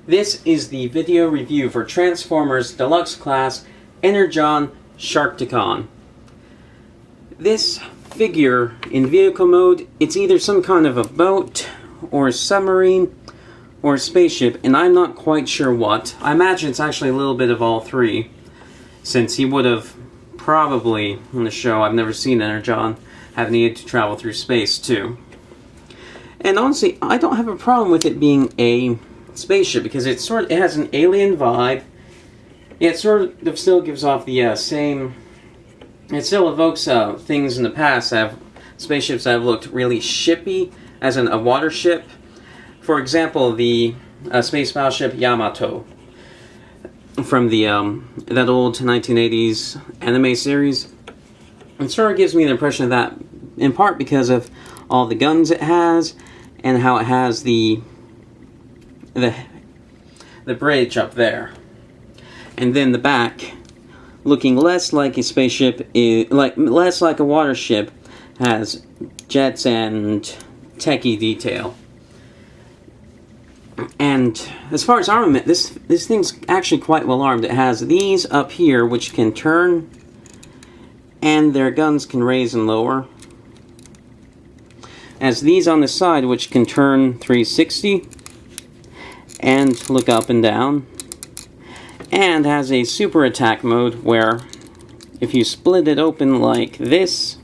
This is the video review for Transformers Deluxe Class Energon Sharkticon. This figure in vehicle mode, it's either some kind of a boat, or a submarine, or a spaceship, and I'm not quite sure what. I imagine it's actually a little bit of all three, since he would have probably, in the show, I've never seen Energon, have needed to travel through space too. And honestly, I don't have a problem with it being a spaceship, because it has an alien vibe. It sort of still gives off the same. It still evokes things in the past that have spaceships that have looked really shippy, as in a water ship. For example, the space battleship Yamato from the that old 1980s anime series. It sort of gives me the impression of that, in part because of all the guns it has and how it has the bridge up there, and then the back, looking less like a spaceship, less like a water ship, has jets and techie detail. And as far as armament, this thing's actually quite well armed. It has these up here which can turn, and their guns can raise and lower. It has these on the side which can turn 360 and look up and down, and has a super attack mode where if you split it open like this,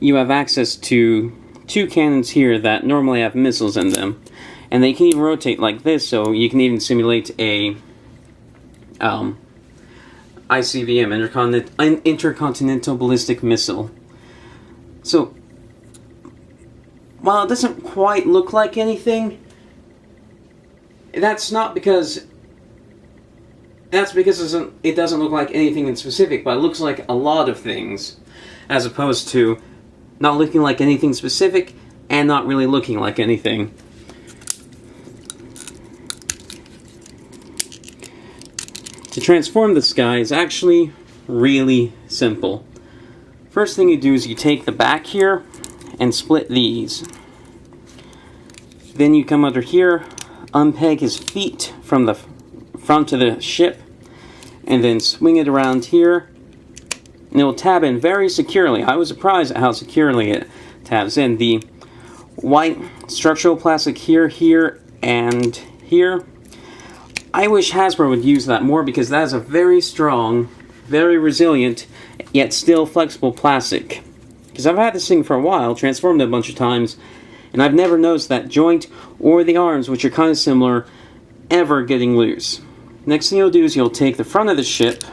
you have access to two cannons here that normally have missiles in them, and they can even rotate like this, so you can even simulate a ICBM, intercontinental ballistic missile. So while it doesn't quite look like anything, that's because it doesn't look like anything in specific, but it looks like a lot of things, as opposed to not looking like anything specific and not really looking like anything. To transform this guy is actually really simple. First thing you do is you take the back here and split these. Then you come under here, unpeg his feet from the front of the ship, and then swing it around here, and it will tab in very securely. I was surprised at how securely it tabs in. The white structural plastic here, here, and here, I wish Hasbro would use that more, because that is a very strong, very resilient, yet still flexible plastic. Because I've had this thing for a while, transformed it a bunch of times, and I've never noticed that joint or the arms, which are kind of similar, ever getting loose. Next thing you'll do is you'll take the front of the ship,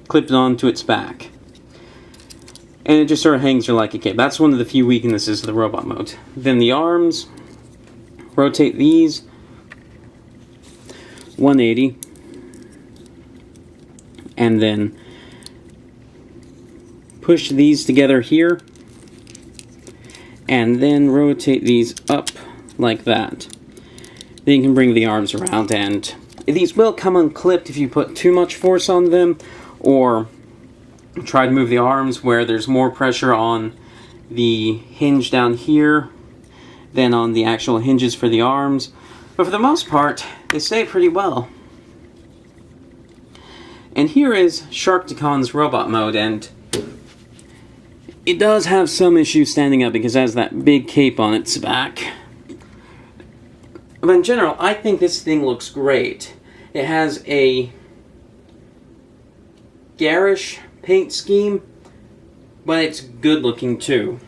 clip it onto its back, and it just sort of hangs there like a cape. That's one of the few weaknesses of the robot mode. Then the arms, rotate these 180, and then push these together here, and then rotate these up like that. Then you can bring the arms around, and these will come unclipped if you put too much force on them, or try to move the arms where there's more pressure on the hinge down here than on the actual hinges for the arms. But for the most part, they stay pretty well. And here is Sharkticon's robot mode, and it does have some issues standing up because it has that big cape on its back. But in general, I think this thing looks great. It has a garish paint scheme, but it's good looking too.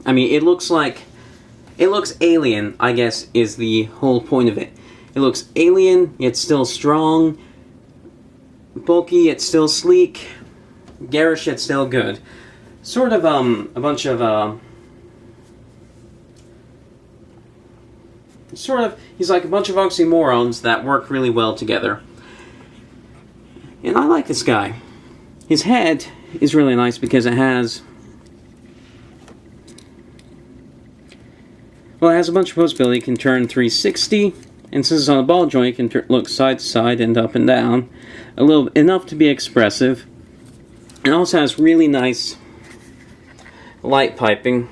I mean, it looks alien, I guess, is the whole point of it. It looks alien, yet still strong, bulky, yet still sleek, garish, yet still good. Sort of, a bunch of, he's like a bunch of oxymorons that work really well together. And I like this guy. His head is really nice because it has, well, it has a bunch of possibility. It can turn 360, and since it's on a ball joint, it can look side to side and up and down. Enough to be expressive. It also has really nice light piping.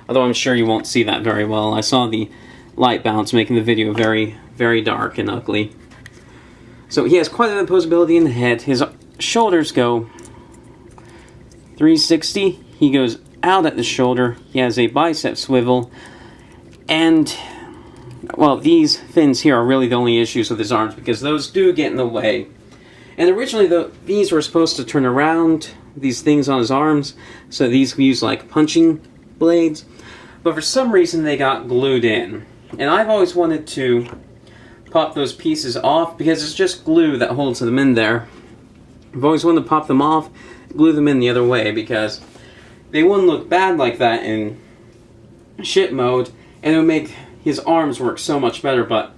Although I'm sure you won't see that very well. I saw the light bounce making the video very, very dark and ugly. So he has quite an imposability in the head. His shoulders go 360. He goes out at the shoulder. He has a bicep swivel. And, well, these fins here are really the only issues with his arms, because those do get in the way. And originally, these were supposed to turn around, these things on his arms, so these could be used like punching blades. But for some reason, they got glued in. And I've always wanted to pop those pieces off, because it's just glue that holds them in there. I've always wanted to pop them off, glue them in the other way, because they wouldn't look bad like that in ship mode, and it would make his arms work so much better. But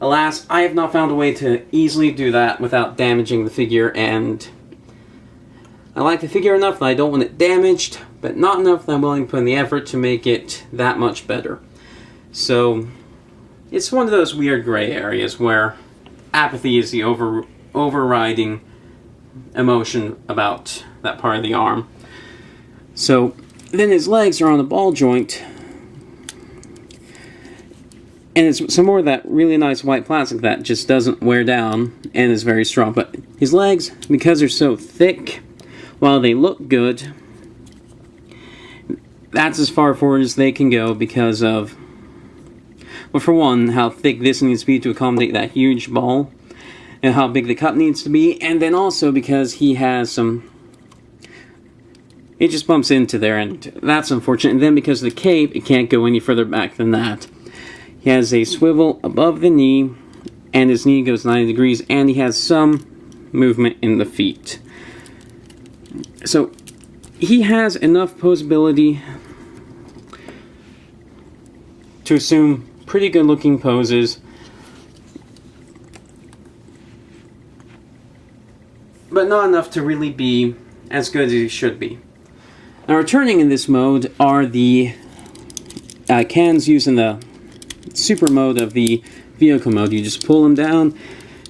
alas, I have not found a way to easily do that without damaging the figure, and I like the figure enough that I don't want it damaged, but not enough that I'm willing to put in the effort to make it that much better. So it's one of those weird gray areas where apathy is the overriding emotion about that part of the arm. So then his legs are on the ball joint, and it's some more of that really nice white plastic that just doesn't wear down and is very strong. But his legs, because they're so thick, while they look good, that's as far forward as they can go because of, well, for one, how thick this needs to be to accommodate that huge ball, and how big the cup needs to be, and then also because he has some, it just bumps into there, and that's unfortunate. And then because of the cape, it can't go any further back than that. He has a swivel above the knee, and his knee goes 90 degrees, and he has some movement in the feet. So he has enough posability to assume pretty good looking poses, but not enough to really be as good as he should be. Now, returning in this mode are the cans used in the super mode of the vehicle mode. You just pull them down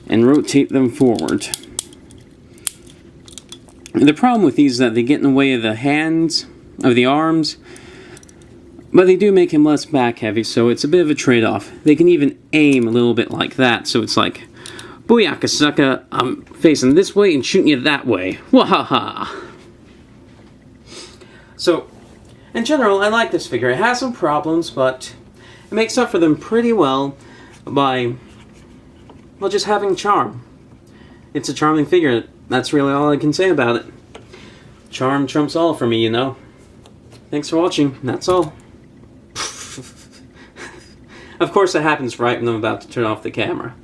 and rotate them forward. And the problem with these is that they get in the way of the hands, of the arms, but they do make him less back heavy, so it's a bit of a trade-off. They can even aim a little bit like that, so it's like, booyaka sucker, I'm facing this way and shooting you that way. Wahaha! So, in general, I like this figure. It has some problems, but it makes up for them pretty well by, well, just having charm. It's a charming figure. That's really all I can say about it. Charm trumps all for me, you know. Thanks for watching. That's all. Of course, that happens right when I'm about to turn off the camera.